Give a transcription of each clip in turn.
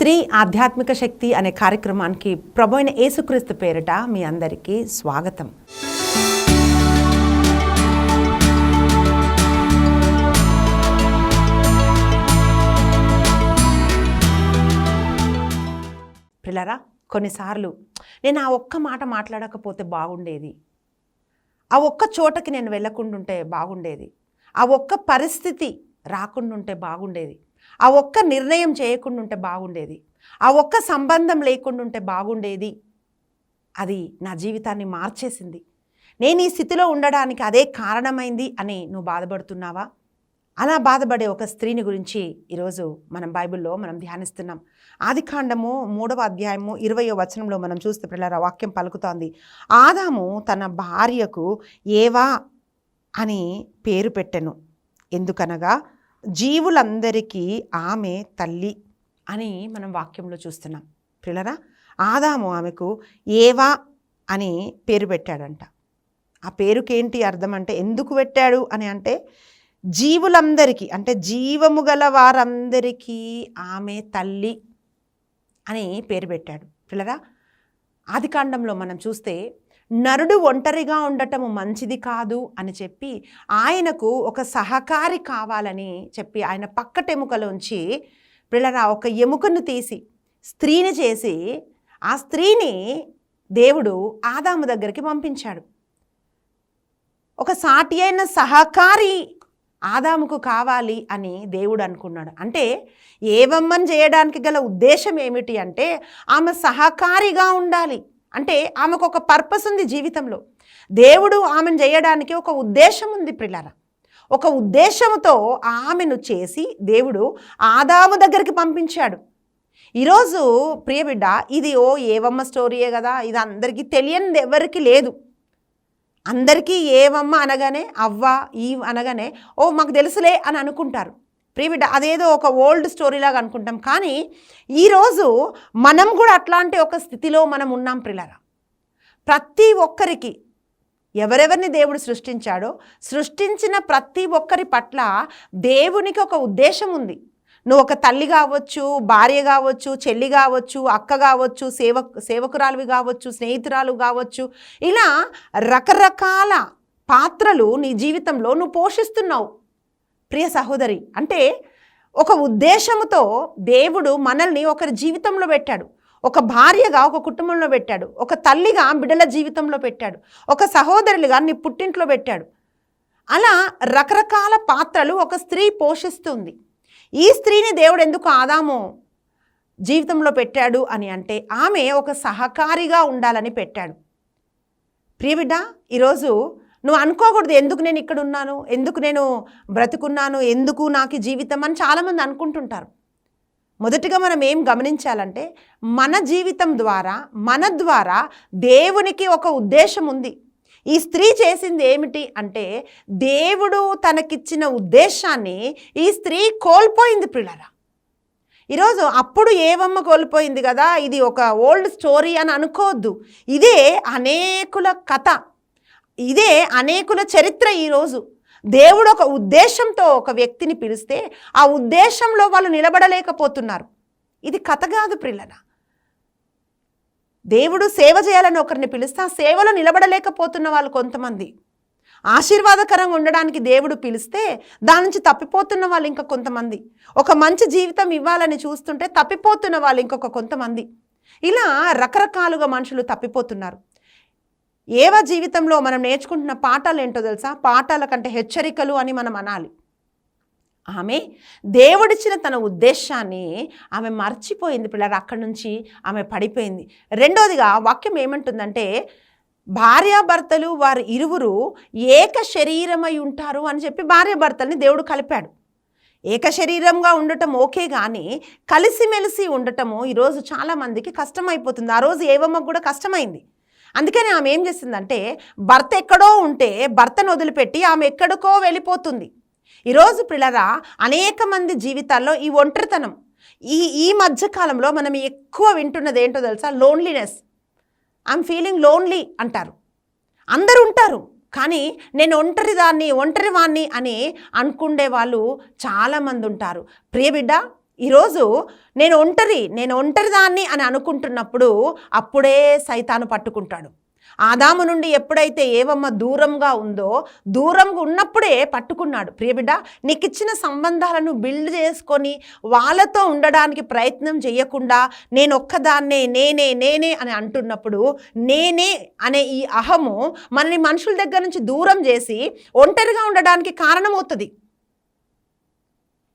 స్త్రీ ఆధ్యాత్మిక శక్తి అనే కార్యక్రమానికి ప్రభు అయిన యేసుక్రీస్తు పేరిట మీ అందరికీ స్వాగతం. పిల్లరా, కొన్నిసార్లు నేను ఆ ఒక్క మాట మాట్లాడకపోతే బాగుండేది, ఆ ఒక్క చోటకి నేను వెళ్ళకుండా బాగుండేది, ఆ ఒక్క పరిస్థితి రాకుండా బాగుండేది, ఆ ఒక్క నిర్ణయం చేయకుండా బాగుండేది, ఆ ఒక్క సంబంధం లేకుండా బాగుండేది, అది నా జీవితాన్ని మార్చేసింది, నేను ఈ స్థితిలో ఉండడానికి అదే కారణమైంది అని నువ్వు బాధపడుతున్నావా? అలా బాధపడే ఒక స్త్రీని గురించి ఈరోజు మనం బైబిల్లో ధ్యానిస్తున్నాం. ఆదికాండము 3వ అధ్యాయము 20వ వచనంలో మనం చూస్తే పిల్లల వాక్యం పలుకుతోంది, ఆదాము తన భార్యకు ఏవా అని పేరు పెట్టెను, ఎందుకనగా జీవులందరికీ ఆమె తల్లి అని మనం వాక్యంలో చూస్తున్నాం. పిల్లరా, ఆదాము ఆమెకు ఏవా అని పేరు పెట్టాడంట. ఆ పేరుకేంటి అర్థం అంటే, ఎందుకు పెట్టాడు అని అంటే, జీవులందరికీ అంటే జీవము గల వారందరికీ ఆమె తల్లి అని పేరు పెట్టాడు. పిల్లరా, ఆదికాండంలో మనం చూస్తే నరుడు ఒంటరిగా ఉండటము మంచిది కాదు అని చెప్పి ఆయనకు ఒక సహకారి కావాలని చెప్పి ఆయన పక్కటెముకలోంచి పిల్లరా ఒక ఎముకను తీసి స్త్రీని చేసి ఆ స్త్రీని దేవుడు ఆదాము దగ్గరికి పంపించాడు. ఒక సాటి అయిన సహకారి ఆదాముకు కావాలి అని దేవుడు అనుకున్నాడు. అంటే ఏవమ్మని చేయడానికి గల ఉద్దేశం ఏమిటి అంటే, ఆమె సహకారిగా ఉండాలి. అంటే ఆమెకు ఒక పర్పస్ ఉంది జీవితంలో. దేవుడు ఆమెను చేయడానికి ఒక ఉద్దేశం ఉంది పిల్లరా. ఒక ఉద్దేశంతో ఆమెను చేసి దేవుడు ఆదాము దగ్గరికి పంపించాడు. ఈరోజు ప్రియబిడ్డ, ఇది ఏవమ్మ స్టోరీయే కదా, ఇది అందరికీ తెలియనిది ఎవరికి లేదు. అందరికీ ఏవమ్మ అనగానే అవ్వ ఈ అనగానే మాకు తెలుసులే అని అనుకుంటారు. ప్రియబిడ్డ, అదేదో ఒక ఓల్డ్ స్టోరీలాగా అనుకుంటాం. కానీ ఈరోజు మనం కూడా అట్లాంటి ఒక స్థితిలో మనం ఉన్నాం పిల్లరా. ప్రతి ఒక్కరికి ఎవరెవరిని దేవుడు సృష్టించాడో సృష్టించిన ప్రతి ఒక్కరి పట్ల దేవునికి ఒక ఉద్దేశం ఉంది. నువ్వు ఒక తల్లి కావచ్చు, భార్య కావచ్చు, చెల్లి కావచ్చు, అక్క కావచ్చు, సేవకురాలువి కావచ్చు, స్నేహితురాలు కావచ్చు, ఇలా రకరకాల పాత్రలు నీ జీవితంలో నువ్వు పోషిస్తున్నావు ప్రియ సహోదరి. అంటే ఒక ఉద్దేశంతో దేవుడు మనల్ని ఒకరి జీవితంలో పెట్టాడు. ఒక భార్యగా ఒక కుటుంబంలో పెట్టాడు, ఒక తల్లిగా బిడ్డల జీవితంలో పెట్టాడు, ఒక సహోదరులుగా నీ పుట్టింట్లో పెట్టాడు. అలా రకరకాల పాత్రలు ఒక స్త్రీ పోషిస్తుంది. ఈ స్త్రీని దేవుడు ఎందుకు ఆదాము జీవితంలో పెట్టాడు అని అంటే, ఆమె ఒక సహకారిగా ఉండాలని పెట్టాడు. ప్రియబిడ్డ, ఈరోజు నువ్వు అనుకోకూడదు, ఎందుకు నేను ఇక్కడ ఉన్నాను, ఎందుకు నేను బ్రతుకున్నాను, ఎందుకు నాకు జీవితం అని చాలామంది అనుకుంటుంటారు. మొదటిగా మనం ఏం గమనించాలంటే, మన జీవితం ద్వారా మన ద్వారా దేవునికి ఒక ఉద్దేశం ఉంది. ఈ స్త్రీ చేసింది ఏమిటి అంటే, దేవుడు తనకిచ్చిన ఉద్దేశాన్ని ఈ స్త్రీ కోల్పోయింది పిల్లరా. ఈరోజు అప్పుడు ఏవమ్మ కోల్పోయింది కదా, ఇది ఒక ఓల్డ్ స్టోరీ అని అనుకోవద్దు. ఇదే అనేకుల కథ, ఇదే అనేకుల చరిత్ర. ఈరోజు దేవుడు ఒక ఉద్దేశంతో ఒక వ్యక్తిని పిలిస్తే ఆ ఉద్దేశంలో వాళ్ళు నిలబడలేకపోతున్నారు. ఇది కథ కాదు పిల్లరా. దేవుడు సేవ చేయాలని ఒకరిని పిలిస్తే ఆ సేవలో నిలబడలేకపోతున్న వాళ్ళు కొంతమంది, ఆశీర్వాదకరంగా ఉండడానికి దేవుడు పిలిస్తే దాని నుంచి తప్పిపోతున్న వాళ్ళు ఇంకా కొంతమంది, ఒక మంచి జీవితం ఇవ్వాలని చూస్తుంటే తప్పిపోతున్న వాళ్ళు ఇంకొక కొంతమంది, ఇలా రకరకాలుగా మనుషులు తప్పిపోతున్నారు. ఏవ జీవితంలో మనం నేర్చుకుంటున్న పాఠాలు ఏంటో తెలుసా? పాఠాల కంటే హెచ్చరికలు అని మనం అనాలి. ఆమె దేవుడిచ్చిన తన ఉద్దేశాన్ని ఆమె మర్చిపోయింది పిల్లలు. అక్కడి నుంచి ఆమె పడిపోయింది. రెండోదిగా వాక్యం ఏమంటుందంటే, భార్యాభర్తలు వారు ఇరువురు ఏక శరీరమై ఉంటారు అని చెప్పి భార్యాభర్తల్ని దేవుడు కలిపాడు. ఏక శరీరంగా ఉండటం ఓకే, కానీ కలిసిమెలిసి ఉండటము ఈరోజు చాలామందికి కష్టమైపోతుంది. ఆ రోజు ఏవమ్మకు కూడా కష్టమైంది. అందుకని ఆమె ఏం చేసిందంటే, భర్త ఎక్కడో ఉంటే భర్తను వదిలిపెట్టి ఆమె ఎక్కడికో వెళ్ళిపోతుంది. ఈరోజు పిల్లరా, అనేక మంది జీవితాల్లో ఈ ఒంటరితనం, ఈ మధ్యకాలంలో మనం ఎక్కువ వింటున్నది ఏంటో తెలుసా? లోన్లీనెస్. ఐఎమ్ ఫీలింగ్ లోన్లీ అంటారు. అందరూ ఉంటారు, కానీ నేను ఒంటరివాణ్ణి అని అనుకునే వాళ్ళు చాలామంది ఉంటారు. ప్రియబిడ్డ, ఈరోజు నేను ఒంటరిదాన్ని అని అనుకుంటున్నప్పుడు అప్పుడే సైతాను పట్టుకుంటాడు. ఆదాము నుండి ఎప్పుడైతే ఏవమ్మ దూరంగా ఉందో, దూరంగా ఉన్నప్పుడే పట్టుకున్నాడు. ప్రియబిడ్డ, నీకు ఇచ్చిన సంబంధాలను బిల్డ్ చేసుకొని వాళ్ళతో ఉండడానికి ప్రయత్నం చేయకుండా నేను ఒక్కదాన్నే, నేనే అని అంటున్నప్పుడు, నేనే అనే ఈ అహము మనని మనుషుల దగ్గర నుంచి దూరం చేసి ఒంటరిగా ఉండడానికి కారణమవుతుంది.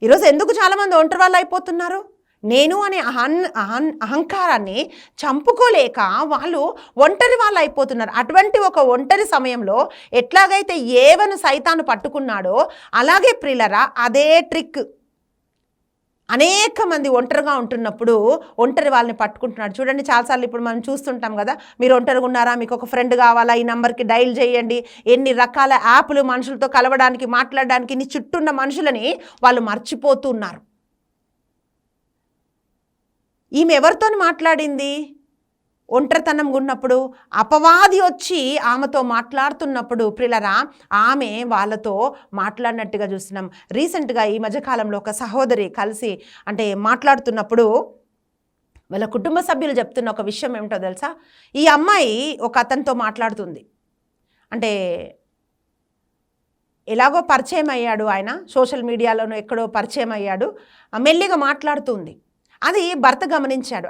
ఈరోజు ఎందుకు చాలామంది ఒంటరి వాళ్ళు అయిపోతున్నారు? నేను అనే అహంకారాన్ని చంపుకోలేక వాళ్ళు ఒంటరి వాళ్ళు అయిపోతున్నారు. అటువంటి ఒక ఒంటరి సమయంలో ఎట్లాగైతే ఏవను సైతాను పట్టుకున్నాడో అలాగే ప్రియులరా అదే ట్రిక్ అనేక మంది ఒంటరిగా ఉంటున్నప్పుడు ఒంటరి వాళ్ళని పట్టుకుంటున్నాడు. చూడండి, చాలాసార్లు ఇప్పుడు మనం చూస్తుంటాం కదా, మీరు ఒంటరిగా ఉన్నారా, మీకు ఒక ఫ్రెండ్ కావాలా, ఈ నెంబర్కి డైల్ చేయండి. ఎన్ని రకాల యాప్లు మనుషులతో కలవడానికి, మాట్లాడడానికి, నీ చుట్టూ ఉన్న మనుషులని వాళ్ళు మర్చిపోతున్నారు. ఈమె ఎవరితో మాట్లాడింది? ఒంటరితనం ఉన్నప్పుడు అపవాది వచ్చి ఆమెతో మాట్లాడుతున్నప్పుడు ప్రియులరా ఆమె వాళ్ళతో మాట్లాడినట్టుగా చూస్తున్నాం. రీసెంట్గా ఈ మధ్యకాలంలో ఒక సహోదరి కలిసి మాట్లాడుతున్నప్పుడు వాళ్ళ కుటుంబ సభ్యులు చెప్తున్న ఒక విషయం ఏమిటో తెలుసా? ఈ అమ్మాయి ఒక అతనితో మాట్లాడుతుంది. ఎలాగో పరిచయం అయ్యాడు, ఆయన సోషల్ మీడియాలోనూ ఎక్కడో పరిచయం అయ్యాడు, మెల్లిగా మాట్లాడుతుంది. అది భర్త గమనించాడు.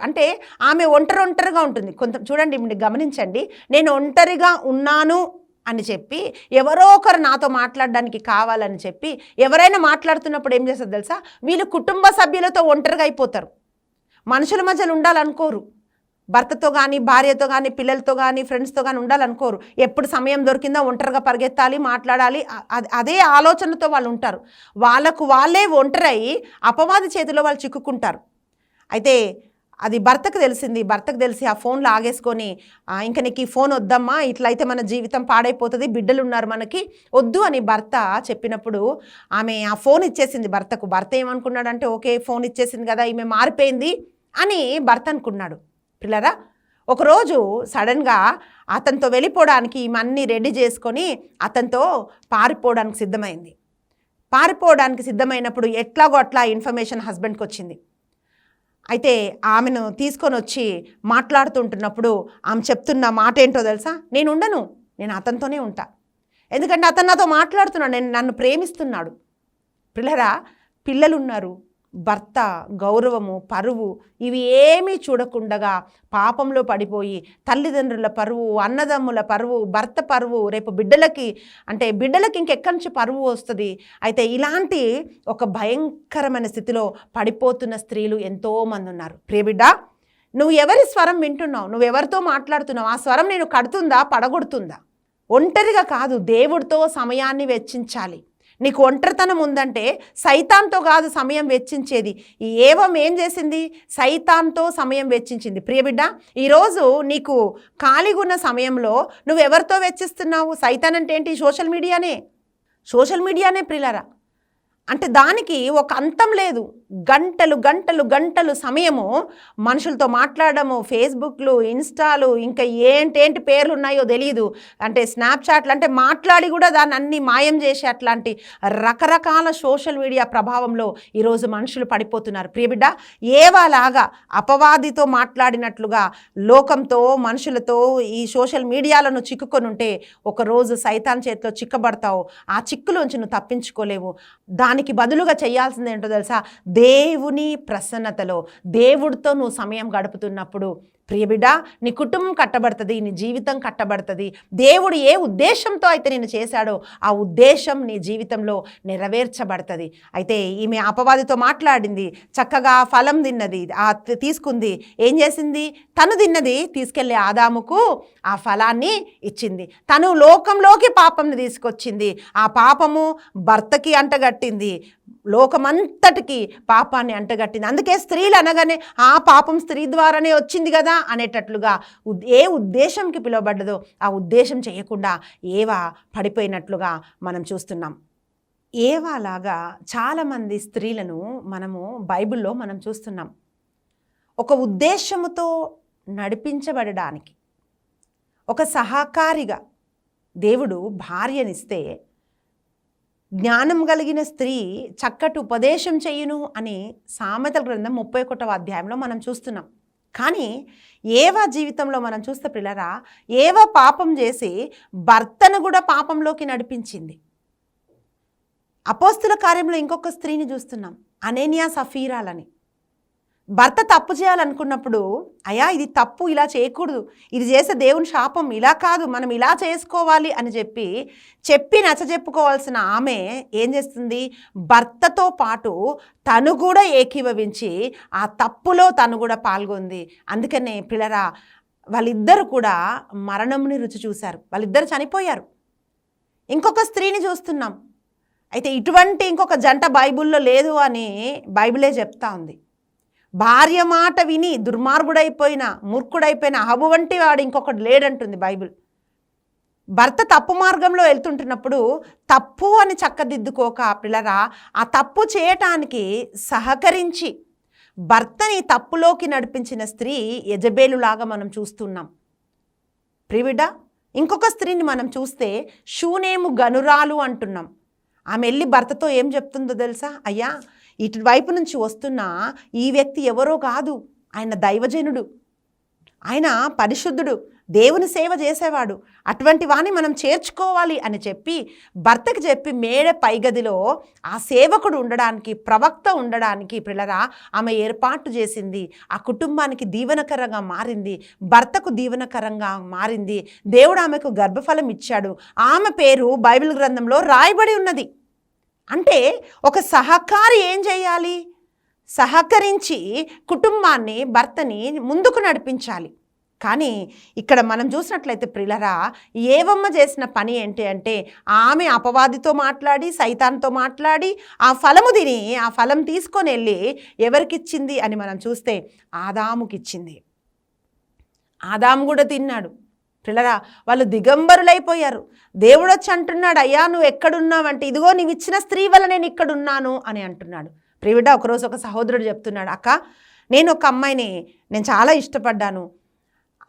ఆమె ఒంటరిగా ఉంటుంది. చూడండి, గమనించండి, నేను ఒంటరిగా ఉన్నాను అని చెప్పి ఎవరో ఒకరు నాతో మాట్లాడడానికి కావాలని చెప్పి ఎవరైనా మాట్లాడుతున్నప్పుడు ఏం చేస్తారు తెలుసా? వీళ్ళు కుటుంబ సభ్యులతో ఒంటరిగా అయిపోతారు. మనుషుల మధ్యలో ఉండాలనుకోరు. భర్తతో కానీ, భార్యతో కానీ, పిల్లలతో కానీ, ఫ్రెండ్స్తో కానీ ఉండాలనుకోరు. ఎప్పుడు సమయం దొరికిందో ఒంటరిగా పరిగెత్తాలి, మాట్లాడాలి, అదే ఆలోచనతో వాళ్ళు ఉంటారు. వాళ్ళే ఒంటరై అపవాది చేతిలో వాళ్ళు చిక్కుకుంటారు. అయితే అది భర్తకు తెలిసింది. భర్తకు తెలిసి ఆ ఫోన్లో ఆగేసుకొని, ఇంకా నీకు ఈ ఫోన్ వద్దమ్మా, ఇట్లయితే మన జీవితం పాడైపోతుంది, బిడ్డలు ఉన్నారు మనకి, వద్దు అని భర్త చెప్పినప్పుడు ఆమె ఆ ఫోన్ ఇచ్చేసింది భర్తకు. భర్త ఏమనుకున్నాడంటే, ఓకే ఫోన్ ఇచ్చేసింది కదా, ఈమె మారిపోయింది అని భర్త అనుకున్నాడు. పిల్లరా, ఒకరోజు సడన్గా అతనితో వెళ్ళిపోవడానికి ఈమె అన్నీ రెడీ చేసుకొని అతనితో పారిపోవడానికి సిద్ధమైంది. పారిపోవడానికి సిద్ధమైనప్పుడు ఎట్లాగో అట్లా ఇన్ఫర్మేషన్ హస్బెండ్కి వచ్చింది. అయితే ఆమెను తీసుకొని వచ్చి మాట్లాడుతుంటున్నప్పుడు ఆమె చెప్తున్న మాట ఏంటో తెలుసా? నేను ఉండను, నేను అతనితోనే ఉంటా, ఎందుకంటే అతను నాతో మాట్లాడుతున్నాడు, నన్ను ప్రేమిస్తున్నాడు. పిల్లరా, పిల్లలున్నారు, భర్త గౌరవము, పరువు ఇవి ఏమీ చూడకుండగా పాపంలో పడిపోయి తల్లిదండ్రుల పరువు, అన్నదమ్ముల పరువు, భర్త పరువు, రేపు బిడ్డలకి ఇంకెక్కడి నుంచి పరువు వస్తుంది. అయితే ఇలాంటి ఒక భయంకరమైన స్థితిలో పడిపోతున్న స్త్రీలు ఎంతోమంది ఉన్నారు. ప్రియబిడ్డ, నువ్వు ఎవరి స్వరం వింటున్నావు? నువ్వు ఎవరితో మాట్లాడుతున్నావు? ఆ స్వరం నేను కడుతుందా, పడగొడుతుందా? ఒంటరిగా కాదు, దేవుడితో సమయాన్ని వెచ్చించాలి. నీకు ఒంటరితనం ఉందంటే సైతాన్తో కాదు సమయం వెచ్చించేది. ఈ ఏవం ఏం చేసింది? సైతాన్తో సమయం వెచ్చించింది. ప్రియబిడ్డ, ఈరోజు నీకు ఖాళీగా ఉన్న సమయంలో నువ్వెవరితో వెచ్చిస్తున్నావు? సైతాన్ అంటే ఏంటి? సోషల్ మీడియానే ప్రియులారా. దానికి ఒక అంతం లేదు. గంటలు సమయము మనుషులతో మాట్లాడము, ఫేస్బుక్లు, ఇన్స్టాలు, ఇంకా ఏంటేంటి పేర్లు ఉన్నాయో తెలియదు, స్నాప్చాట్లు, మాట్లాడి కూడా దాన్ని అన్ని మాయం చేసే అట్లాంటి రకరకాల సోషల్ మీడియా ప్రభావంలో ఈరోజు మనుషులు పడిపోతున్నారు. ప్రియబిడ్డ, ఏవాలాగా అపవాదితో మాట్లాడినట్లుగా లోకంతో, మనుషులతో ఈ సోషల్ మీడియాలను చిక్కుకొని ఉంటే ఒకరోజు సైతాన్ చేతిలో చిక్కబడతావు. ఆ చిక్కులోంచి నువ్వు తప్పించుకోలేవు. దానికి బదులుగా చేయాల్సింది ఏంటో తెలుసా? దేవుని ప్రసన్నతలో దేవుడితో నువ్వు సమయం గడుపుతున్నప్పుడు ప్రియబిడ్డ, నీ కుటుంబం కట్టబడుతుంది, నీ జీవితం కట్టబడుతుంది. దేవుడు ఏ ఉద్దేశంతో అయితే నేను చేశాడో ఆ ఉద్దేశం నీ జీవితంలో నెరవేర్చబడుతుంది. అయితే ఈమె అపవాదితో మాట్లాడింది, చక్కగా ఫలం తిన్నది, తీసుకుంది. ఏం చేసింది? తను తిన్నది తీసుకెళ్ళే ఆదాముకు ఆ ఫలాన్ని ఇచ్చింది. తను లోకంలోకి పాపంని తీసుకొచ్చింది. ఆ పాపము భర్తకి అంటగట్టింది, లోకమంతటికి పాపాన్ని అంటగట్టింది. అందుకే స్త్రీలు అనగానే ఆ పాపం స్త్రీ ద్వారానే వచ్చింది కదా అనేటట్లుగా ఏ ఉద్దేశంకి పిలువబడ్డదో ఆ ఉద్దేశం చేయకుండా ఏవా పడిపోయినట్లుగా మనం చూస్తున్నాం. ఏవాలాగా చాలామంది స్త్రీలను మనము బైబిల్లో మనం చూస్తున్నాం. ఒక ఉద్దేశముతో నడిపించబడడానికి, ఒక సహకారిగా దేవుడు భార్యనిస్తే జ్ఞానం కలిగిన స్త్రీ చక్కటి ఉపదేశం చెయ్యును అని సామెతల గ్రంథం 31వ అధ్యాయంలో మనం చూస్తున్నాం. కానీ ఏవా జీవితంలో మనం చూస్తే పిల్లరా, ఏవా పాపం చేసి భర్తను కూడా పాపంలోకి నడిపించింది. అపోస్తుల కార్యంలో ఇంకొక స్త్రీని చూస్తున్నాం, అననీయ సఫీరాలని. భర్త తప్పు చేయాలనుకున్నప్పుడు, అయ్యా ఇది తప్పు, ఇలా చేయకూడదు, ఇది చేసే దేవుని శాపం, ఇలా కాదు, మనం ఇలా చేసుకోవాలి అని చెప్పి నచ్చజెప్పుకోవాల్సిన ఆమె ఏం చేస్తుంది, భర్తతో పాటు తను కూడా ఏకీభవించి ఆ తప్పులో తను కూడా పాల్గొంది. అందుకనే పిల్లరా, వాళ్ళిద్దరు కూడా మరణంని రుచి చూశారు, వాళ్ళిద్దరు చనిపోయారు. ఇంకొక స్త్రీని చూస్తున్నాం. అయితే ఇటువంటి ఇంకొక జంట బైబిల్లో లేదు అని బైబిలే చెప్తా ఉంది. భార్య మాట విని దుర్మార్గుడైపోయిన మూర్ఖుడైపోయిన అహబు వంటి వాడు ఇంకొకటి లేడంటుంది బైబిల్. భర్త తప్పు మార్గంలో వెళ్తుంటున్నప్పుడు తప్పు అని చక్కదిద్దుకోక పిల్లరా, ఆ తప్పు చేయటానికి సహకరించి భర్తని తప్పులోకి నడిపించిన స్త్రీ యెజబేలులాగా మనం చూస్తున్నాం. ప్రివిడ, ఇంకొక స్త్రీని మనం చూస్తే షూనేము గనురాలు అంటున్నాం. ఆమె వెళ్ళి భర్తతో ఏం చెప్తుందో తెలుసా, అయ్యా ఇటువైపు నుంచి వస్తున్న ఈ వ్యక్తి ఎవరో కాదు, ఆయన దైవజనుడు, ఆయన పరిశుద్ధుడు, దేవుని సేవ చేసేవాడు, అటువంటి వాణ్ణి మనం చేర్చుకోవాలి అని చెప్పి భర్తకి చెప్పి మేడ పైగదిలో ఆ సేవకుడు ఉండడానికి, ప్రవక్త ఉండడానికి పిల్లరా ఆమె ఏర్పాటు చేసింది. ఆ కుటుంబానికి దీవెనకరంగా మారింది, భర్తకు దీవెనకరంగా మారింది. దేవుడు ఆమెకు గర్భఫలం ఇచ్చాడు. ఆమె పేరు బైబిల్ గ్రంథంలో రాయబడి ఉన్నది. అంటే ఒక సహకారి ఏం చేయాలి, సహకరించి కుటుంబాన్ని, భర్తని ముందుకు నడిపించాలి. కానీ ఇక్కడ మనం చూసినట్లయితే ప్రియులరా, ఏవమ్మ చేసిన పని ఏంటి అంటే, ఆమె అపవాదితో మాట్లాడి, సైతాన్తో మాట్లాడి ఆ ఫలము తిని, ఆ ఫలం తీసుకొని వెళ్ళి ఎవరికిచ్చింది అని మనం చూస్తే ఆదాముకిచ్చింది. ఆదాము కూడా తిన్నాడు. పిల్లరా, వాళ్ళు దిగంబరులైపోయారు. దేవుడు వచ్చి అంటున్నాడు, అయ్యా నువ్వు ఎక్కడున్నావంటే, ఇదిగో నీవు ఇచ్చిన స్త్రీ వల్ల నేను ఇక్కడున్నాను అని అంటున్నాడు. ప్రియుడ, ఒకరోజు ఒక సహోదరుడు చెప్తున్నాడు, అక్క నేను ఒక అమ్మాయిని నేను చాలా ఇష్టపడ్డాను,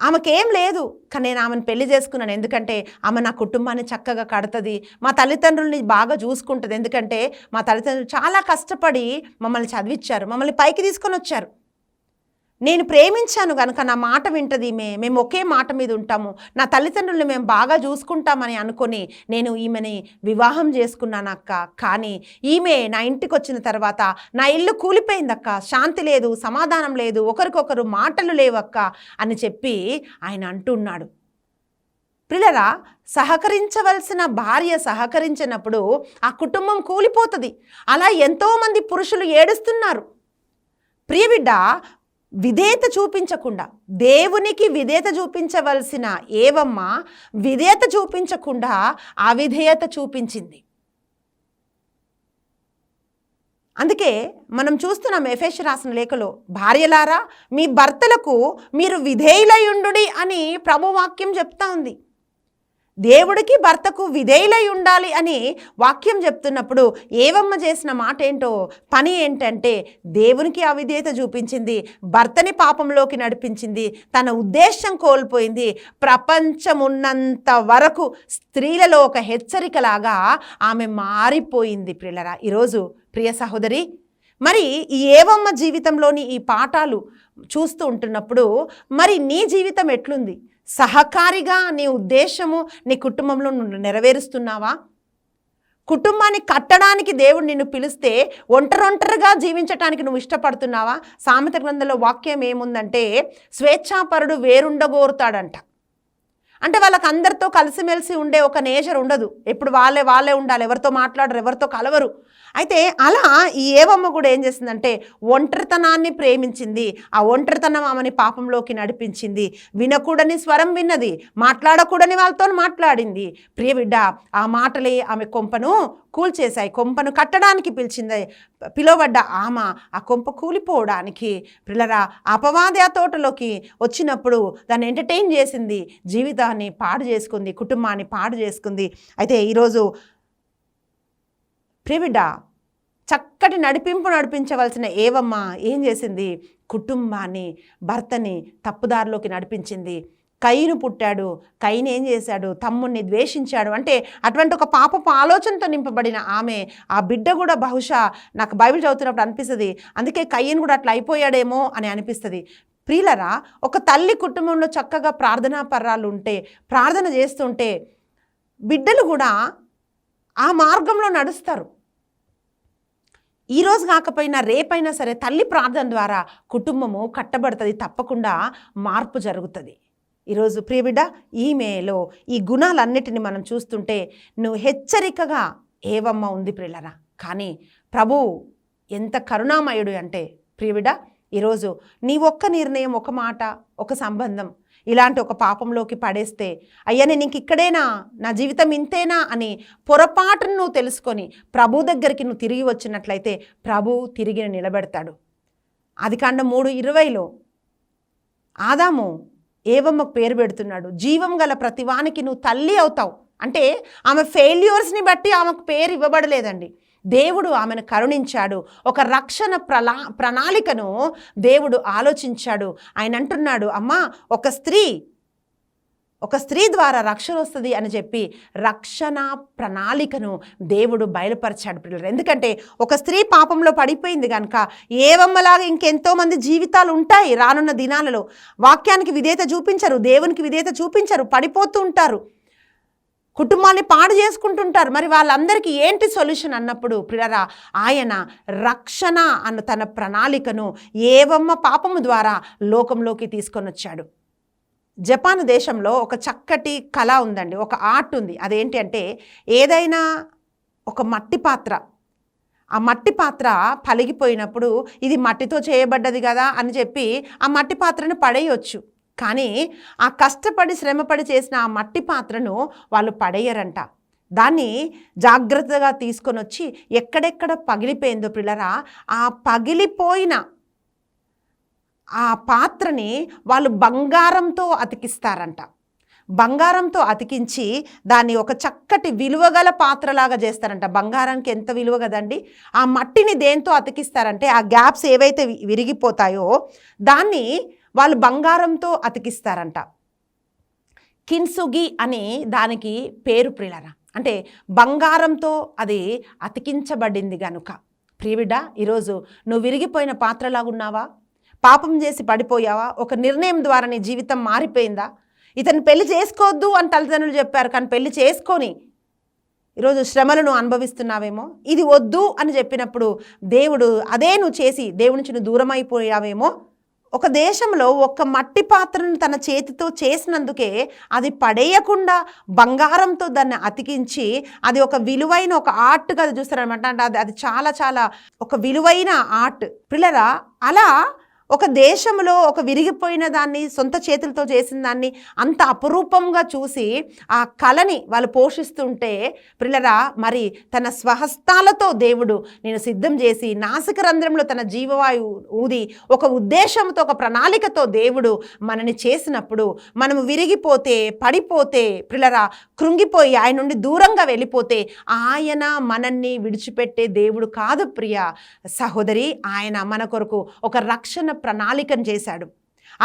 ఆమెకేం లేదు, కానీ నేను ఆమెను పెళ్లి చేసుకున్నాను. ఎందుకంటే ఆమె నా కుటుంబాన్ని చక్కగా కడుతుంది, మా తల్లిదండ్రుల్ని బాగా చూసుకుంటుంది. ఎందుకంటే మా తల్లిదండ్రులు చాలా కష్టపడి మమ్మల్ని చదివించారు, మమ్మల్ని పైకి తీసుకొని వచ్చారు. నేను ప్రేమించాను కనుక నా మాట వింటది, మేము ఒకే మాట మీద ఉంటాము, నా తల్లిదండ్రుల్ని మేము బాగా చూసుకుంటామని అనుకొని నేను ఈమెని వివాహం చేసుకున్నాను అక్క. కానీ ఈమె నా ఇంటికి వచ్చిన తర్వాత నా ఇల్లు కూలిపోయిందక్క, శాంతి లేదు, సమాధానం లేదు, ఒకరికొకరు మాటలు లేవక్క అని చెప్పి ఆయన అంటున్నాడు. ప్రియులరా, సహకరించవలసిన భార్య సహకరించినప్పుడు ఆ కుటుంబం కూలిపోతుంది. అలా ఎంతోమంది పురుషులు ఏడుస్తున్నారు. ప్రియబిడ్డ, విధేయత చూపించకుండా, దేవునికి విధేయత చూపించవలసిన ఏవమ్మ విధేయత చూపించకుండా అవిధేయత చూపించింది. అందుకే మనం చూస్తున్నాం ఎఫెసీ రాసిన లేఖలో, భార్యలారా మీ భర్తలకు మీరు విధేయులయుండుడి అని ప్రభువాక్యం చెప్తా ఉంది. దేవుడికి భర్తకు విధేయులై ఉండాలి అని వాక్యం చెప్తున్నప్పుడు ఏవమ్మ చేసిన మాట ఏంటో, పని ఏంటంటే దేవునికి అవిధేయత చూపించింది, భర్తని పాపంలోకి నడిపించింది, తన ఉద్దేశం కోల్పోయింది. ప్రపంచం ఉన్నంత వరకు స్త్రీలలో ఒక హెచ్చరికలాగా ఆమె మారిపోయింది. ప్రియులరా, ఈరోజు ప్రియ సహోదరి, మరి ఈ ఏవమ్మ జీవితంలోని ఈ పాఠాలు చూస్తూ ఉంటున్నప్పుడు మరి నీ జీవితం ఎట్లుంది? సహకారిగా నీ ఉద్దేశము నీ కుటుంబంలో నువ్వు నెరవేరుస్తున్నావా? కుటుంబాన్ని కట్టడానికి దేవుడు నిన్ను పిలిస్తే ఒంటరిగా జీవించటానికి నువ్వు ఇష్టపడుతున్నావా? సామెత గ్రంథంలో వాక్యం ఏముందంటే, స్వేచ్ఛాపరుడు వేరుండగోరుతాడంట. అంటే వాళ్ళకి అందరితో కలిసిమెలిసి ఉండే ఒక నేచర్ ఉండదు, ఎప్పుడు వాళ్ళే ఉండాలి, ఎవరితో మాట్లాడరు, ఎవరితో కలవరు. అయితే అలా ఈ ఏవమ్మ కూడా ఏం చేసిందంటే ఒంటరితనాన్ని ప్రేమించింది. ఆ ఒంటరితనం ఆమెని పాపంలోకి నడిపించింది. వినకూడని స్వరం విన్నది, మాట్లాడకూడని వాళ్ళతో మాట్లాడింది. ప్రియబిడ్డ, ఆ మాటలే ఆమె కొంపను కూల్చేశాయి. కొంపను కట్టడానికి పిలువబడ్డ ఆమె ఆ కొంప కూలిపోవడానికి పిల్లరా అపవాది ఆ తోటలోకి వచ్చినప్పుడు దాన్ని ఎంటర్టైన్ చేసింది, జీవితాన్ని పాడు చేసుకుంది, కుటుంబాన్ని పాడు చేసుకుంది. అయితే ఈరోజు ప్రియబిడ్డ, చక్కటి నడిపించవలసిన ఏవమ్మ ఏం చేసింది? కుటుంబాన్ని, భర్తని తప్పుదారిలోకి నడిపించింది. కయీను పుట్టాడు, కయీను ఏం చేశాడు? తమ్ముడిని ద్వేషించాడు. అంటే అటువంటి ఒక పాపపు ఆలోచనతో నింపబడిన ఆమె, ఆ బిడ్డ కూడా బహుశా నాకు బైబిల్ చదువుతున్నప్పుడు అనిపిస్తుంది, అందుకే కయీను కూడా అట్లా అయిపోయాడేమో అని అనిపిస్తుంది. ప్రియులరా, ఒక తల్లి కుటుంబంలో చక్కగా ప్రార్థనా పర్రాలు ఉంటే, ప్రార్థన చేస్తుంటే బిడ్డలు కూడా ఆ మార్గంలో నడుస్తారు. ఈరోజు కాకపోయినా రేపైనా సరే తల్లి ప్రార్థన ద్వారా కుటుంబము కట్టబడుతుంది, తప్పకుండా మార్పు జరుగుతుంది. ఈరోజు ప్రియబిడ్డ, ఈమెలో ఈ గుణాలన్నిటిని మనం చూస్తుంటే నువ్వు హెచ్చరికగా ఏవమ్మ ఉంది ప్రియులరా. కానీ ప్రభు ఎంత కరుణామయుడు అంటే ప్రియబిడ్డ, ఈరోజు నీ ఒక్క నిర్ణయం, ఒక మాట, ఒక సంబంధం ఇలాంటి ఒక పాపంలోకి పడేస్తే, అయ్యా నేను ఇంక ఇక్కడేనా, నా జీవితం ఇంతేనా అని పొరపాటును నువ్వు తెలుసుకొని ప్రభు దగ్గరికి నువ్వు తిరిగి వచ్చినట్లయితే ప్రభు తిరిగి నిలబెడతాడు. ఆదికాండం 3:20లో ఆదాము ఏవమ్మకు పేరు పెడుతున్నాడు, జీవం గల ప్రతివానికి నువ్వు తల్లి అవుతావు. అంటే ఆమె ఫెయిల్యూర్స్ని బట్టి ఆమెకు పేరు ఇవ్వబడలేదండి. దేవుడు ఆమెను కరుణించాడు, ఒక రక్షణ ప్రణాళికను దేవుడు ఆలోచించాడు. ఆయన అంటున్నాడు, అమ్మా ఒక స్త్రీ ద్వారా రక్షణ వస్తుంది అని చెప్పి రక్షణ ప్రణాళికను దేవుడు బయలుపరిచాడు పిల్లలు. ఎందుకంటే ఒక స్త్రీ పాపంలో పడిపోయింది కనుక ఏవమ్మలాగా ఇంకెంతోమంది జీవితాలు ఉంటాయి రానున్న దినాలలో. వాక్యానికి విధేయత చూపించరు, దేవునికి విధేయత చూపించరు, పడిపోతూ ఉంటారు, కుటుంబాన్ని పాడు చేసుకుంటుంటారు. మరి వాళ్ళందరికీ ఏంటి సొల్యూషన్ అన్నప్పుడు ప్రియరా, ఆయన రక్షణ అన్న తన ప్రణాళికను ఏవమ్మ పాపము ద్వారా లోకంలోకి తీసుకొని వచ్చాడు. జపాన్ దేశంలో ఒక చక్కటి కళ ఉందండి, ఒక ఆర్ట్ ఉంది. అదేంటి అంటే, ఏదైనా ఒక మట్టి పాత్ర, ఆ మట్టి పాత్ర పలిగిపోయినప్పుడు ఇది మట్టితో చేయబడ్డది కదా అని చెప్పి ఆ మట్టి పాత్రను పడేయొచ్చు. కానీ ఆ కష్టపడి శ్రమపడి చేసిన ఆ మట్టి పాత్రను వాళ్ళు పడేయరంట. దాన్ని జాగ్రత్తగా తీసుకొని వచ్చి ఎక్కడెక్కడ పగిలిపోయిందో పిల్లరా, ఆ పగిలిపోయిన ఆ పాత్రని వాళ్ళు బంగారంతో అతికిస్తారంట. బంగారంతో అతికించి దాన్ని ఒక చక్కటి విలువగల పాత్రలాగా చేస్తారంట. బంగారానికి ఎంత విలువ కదండి. ఆ మట్టిని దేంతో అతికిస్తారంటే, ఆ గ్యాప్స్ ఏవైతే విరిగిపోతాయో దాన్ని వాళ్ళు బంగారంతో అతికిస్తారంట. కిన్సుగి అని దానికి పేరు ప్రియులరా. అంటే బంగారంతో అది అతికించబడింది గనుక. ప్రియబిడ్డ, ఈరోజు నువ్వు విరిగిపోయిన పాత్రలాగున్నావా? పాపం చేసి పడిపోయావా? ఒక నిర్ణయం ద్వారా నీ జీవితం మారిపోయిందా? ఇతను పెళ్లి చేసుకోవద్దు అని తల్లిదండ్రులు చెప్పారు, కానీ పెళ్లి చేసుకొని ఈరోజు శ్రమలను అనుభవిస్తున్నావేమో. ఇది వద్దు అని చెప్పినప్పుడు దేవుడు అదే నువ్వు చేసి దేవుడి నుంచి నువ్వు దూరం అయిపోయావేమో. ఒక దేశంలో ఒక మట్టి పాత్రను తన చేతితో చేసినందుకే అది పడేయకుండా బంగారంతో దాన్ని అతికించి అది ఒక విలువైన ఒక ఆర్ట్గా చూస్తారనమాట. అంటే అది చాలా చాలా ఒక విలువైన ఆర్ట్ పిల్లరా. అలా ఒక దేశంలో ఒక విరిగిపోయిన దాన్ని సొంత చేతులతో చేసిన దాన్ని అంత అపురూపంగా చూసి ఆ కళని వాళ్ళు పోషిస్తుంటే పిల్లరా, మరి తన స్వహస్తాలతో దేవుడు నేను సిద్ధం చేసి నాసిక రంధ్రంలో తన జీవవాయువు ఊది ఒక ఉద్దేశంతో, ఒక ప్రణాళికతో దేవుడు మనని చేసినప్పుడు మనము విరిగిపోతే, పడిపోతే పిల్లరా, కృంగిపోయి ఆయన నుండి దూరంగా వెళ్ళిపోతే ఆయన మనల్ని విడిచిపెట్టే దేవుడు కాదు ప్రియ సహోదరి. ఆయన మన కొరకు ఒక రక్షణ ప్రణాళికను చేశాడు.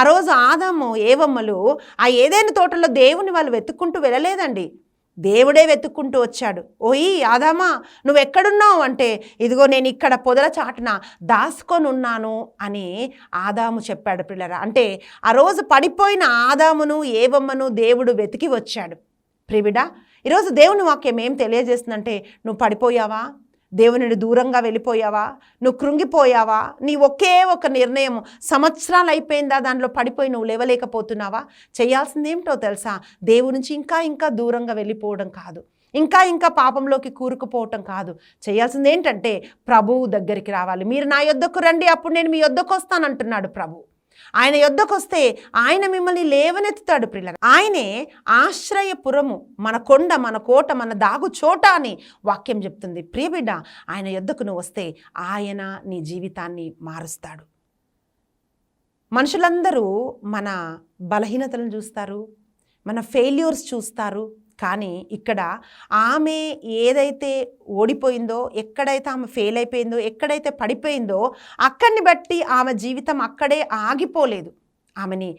ఆ రోజు ఆదాము ఏవమ్మలు ఆ ఏదైనా తోటలో దేవుని వాళ్ళు వెతుక్కుంటూ వెళ్ళలేదండి, దేవుడే వెతుక్కుంటూ వచ్చాడు. ఓయి ఆదామా, నువ్వు ఎక్కడున్నావు అంటే, ఇదిగో నేను ఇక్కడ పొదల చాటున దాసుకొని ఉన్నాను అని ఆదాము చెప్పాడు పిల్లరా. అంటే ఆ రోజు పడిపోయిన ఆదామును ఏవమ్మను దేవుడు వెతికి వచ్చాడు. ప్రియబిడ్డ, ఈరోజు దేవుని వాక్యం ఏం తెలియజేస్తుందంటే, నువ్వు పడిపోయావా? దేవుని దూరంగా వెళ్ళిపోయావా? నువ్వు కృంగిపోయావా? నీ ఒకే ఒక నిర్ణయం సంవత్సరాలు అయిపోయిందా దానిలో పడిపోయి నువ్వు లేవలేకపోతున్నావా? చేయాల్సింది ఏమిటో తెలుసా? దేవుని నుంచి ఇంకా ఇంకా దూరంగా వెళ్ళిపోవడం కాదు, ఇంకా ఇంకా పాపంలోకి కూరుకుపోవటం కాదు. చేయాల్సింది ఏంటంటే ప్రభువు దగ్గరికి రావాలి. మీరు నా యొద్దకు రండి, అప్పుడు నేను మీ యొద్దకు వస్తానంటున్నాడు ప్రభు. ఆయన యొద్దకు వస్తే ఆయన మిమ్మల్ని లేవనెత్తుతాడు ప్రియులారా. ఆయనే ఆశ్రయపురము, మన కొండ, మన కోట, మన దాగు చోట అని వాక్యం చెప్తుంది. ప్రియబిడ్డ, ఆయన యొద్దకు నువ్వు వస్తే ఆయన నీ జీవితాన్ని మారుస్తాడు. మనుషులందరూ మన బలహీనతలను చూస్తారు, మన ఫెయిల్యూర్స్ చూస్తారు. కానీ ఇక్కడ ఆమె ఏదైతే ఓడిపోయిందో, ఎక్కడైతే ఆమె ఫెయిల్ అయిపోయిందో, ఎక్కడైతే పడిపోయిందో అక్కడిని బట్టి ఆమె జీవితం అక్కడే ఆగిపోలేదు. ఆమెని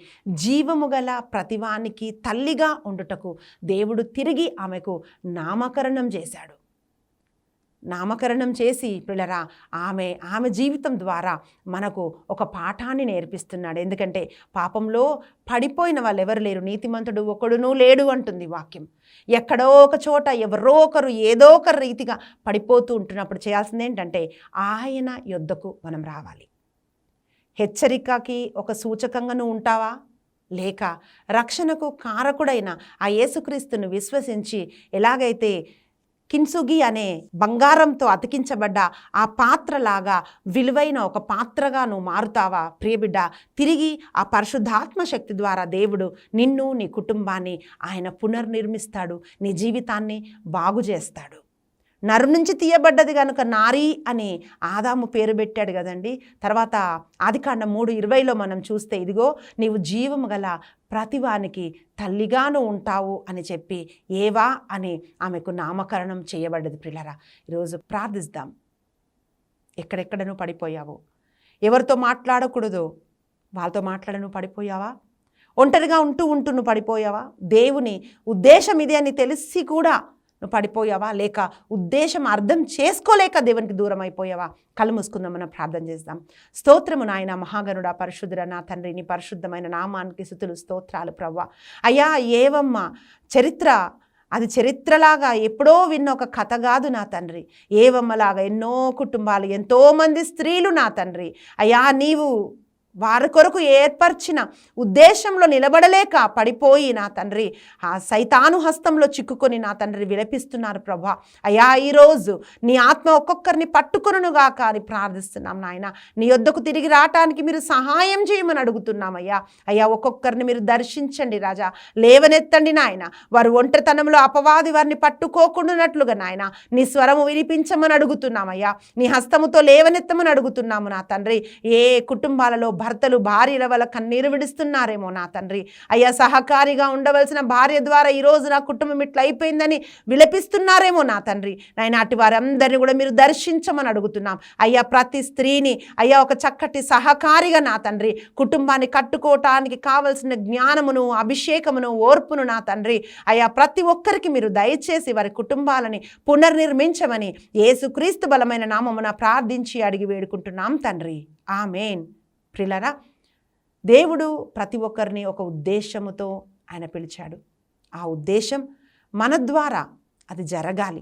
జీవము గల ప్రతివానికి తల్లిగా ఉండుటకు దేవుడు తిరిగి ఆమెకు నామకరణం చేశాడు. నామకరణం చేసి పిల్లరా ఆమె జీవితం ద్వారా మనకు ఒక పాఠాన్ని నేర్పిస్తున్నాడు. ఎందుకంటే పాపంలో పడిపోయిన వాళ్ళు ఎవరు లేరు, నీతిమంతుడు ఒకడునూ లేడు అంటుంది వాక్యం. ఎక్కడో ఒక చోట ఎవరో ఒకరు ఏదో ఒక రీతిగా పడిపోతూ ఉంటున్నప్పుడు చేయాల్సింది ఏంటంటే ఆయన యొద్దకు మనం రావాలి. హెచ్చరికకి ఒక సూచకంగా నువ్వు ఉంటావా, లేక రక్షణకు కారకుడైన ఆ యేసుక్రీస్తును విశ్వసించి ఎలాగైతే కిన్సుగి అనే బంగారంతో అతికించబడ్డ ఆ పాత్రలాగా విలువైన ఒక పాత్రగా నువ్వు మారుతావా ప్రియబిడ్డ? తిరిగి ఆ పరిశుద్ధాత్మ శక్తి ద్వారా దేవుడు నిన్ను, నీ కుటుంబాన్ని ఆయన పునర్నిర్మిస్తాడు, నీ జీవితాన్ని బాగు చేస్తాడు. నరు నుంచి తీయబడ్డది కనుక నారీ అని ఆదాము పేరు పెట్టాడు కదండి. తర్వాత ఆదికాండం 3:20లో మనం చూస్తే ఇదిగో నీవు జీవము గల ప్రతివానికి తల్లిగాను ఉంటావు అని చెప్పి ఏవా అని ఆమెకు నామకరణం చేయబడ్డది. ప్రియులారా, ఈరోజు ప్రార్థిద్దాం. ఎక్కడెక్కడ నువ్వు పడిపోయావో, ఎవరితో మాట్లాడకూడదు వాళ్ళతో మాట్లాడను పడిపోయావా? ఒంటరిగా ఉంటూ నువ్వు పడిపోయావా? దేవుని ఉద్దేశం ఇది అని తెలిసి కూడా నువ్వు పడిపోయావా? లేక ఉద్దేశం అర్థం చేసుకోలేక దేవునికి దూరం అయిపోయావా? కళ్ళు మూసుకుందాం, మనం ప్రార్థన చేద్దాం. స్తోత్రము నాయన మహాగణుడా, పరిశుద్ధుడ నా తండ్రి, నీ పరిశుద్ధమైన నామానికి స్తుతులు స్తోత్రాలు ప్రవ్వా. అయ్యా ఏవమ్మ చరిత్ర, అది చరిత్రలాగా ఎప్పుడో విన్న ఒక కథ కాదు నా తండ్రి. ఏవమ్మలాగా ఎన్నో కుటుంబాలు, ఎంతోమంది స్త్రీలు నా తండ్రి. అయ్యా నీవు వారి కొరకు ఏర్పరిచిన ఉద్దేశంలో నిలబడలేక పడిపోయి నా తండ్రి ఆ సైతాను హస్తంలో చిక్కుకొని నా తండ్రి విలపిస్తున్నారు ప్రభా. అయ్యా ఈరోజు నీ ఆత్మ ఒక్కొక్కరిని పట్టుకొనుగాక అని ప్రార్థిస్తున్నాం నాయన. నీ యొద్దకు తిరిగి రావటానికి మీరు సహాయం చేయమని అడుగుతున్నామయ్యా. అయ్యా ఒక్కొక్కరిని మీరు దర్శించండి రాజా, లేవనెత్తండి నాయన. వారు ఒంటరితనంలో అపవాది వారిని పట్టుకోకుండానట్లుగా నాయన నీ స్వరము వినిపించమని అడుగుతున్నామయ్యా. నీ హస్తముతో లేవనెత్తమని అడుగుతున్నాము నా తండ్రి. ఏ కుటుంబాలలో భర్తలు భార్యల వల్ల కన్నీరు విడుస్తున్నారేమో నా తండ్రి. అయ్యా సహకారిగా ఉండవలసిన భార్య ద్వారా ఈరోజు నా కుటుంబం ఇట్లా అయిపోయిందని విలపిస్తున్నారేమో నా తండ్రి. నాయన అటు వారందరినీ కూడా మీరు దర్శించమని అడుగుతున్నాం అయ్యా. ప్రతి స్త్రీని అయ్యా ఒక చక్కటి సహకారిగా నా తండ్రి కుటుంబాన్ని కట్టుకోవటానికి కావలసిన జ్ఞానమును, అభిషేకమును, ఓర్పును నా తండ్రి అయ్యా ప్రతి ఒక్కరికి మీరు దయచేసి వారి కుటుంబాలని పునర్నిర్మించమని యేసుక్రీస్తు బలమైన నామమున ప్రార్థించి అడిగి వేడుకుంటున్నాం తండ్రి. ఆమేన్. ప్రియులారా, దేవుడు ప్రతి ఒక్కరిని ఒక ఉద్దేశముతో ఆయన పిలిచాడు. ఆ ఉద్దేశం మన ద్వారా అది జరగాలి.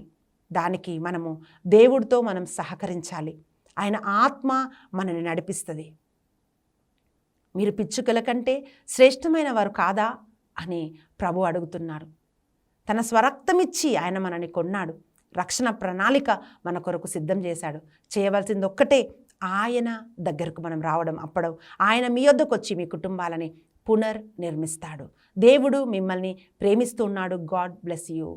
దానికి మనము దేవుడితో మనం సహకరించాలి. ఆయన ఆత్మ మనని నడిపిస్తుంది. మీరు పిచ్చుకల కంటే శ్రేష్టమైన వారు కాదా అని ప్రభు అడుగుతున్నారు. తన స్వరక్తమిచ్చి ఆయన మనని కొన్నాడు. రక్షణ ప్రణాళిక మన కొరకు సిద్ధం చేశాడు. చేయవలసింది ఒక్కటే, ఆయన దగ్గరకు మనం రావడం. అప్పుడు ఆయన మీ వద్దకు వచ్చి మీ కుటుంబాలని పునర్నిర్మిస్తాడు. దేవుడు మిమ్మల్ని ప్రేమిస్తున్నాడు. God bless you.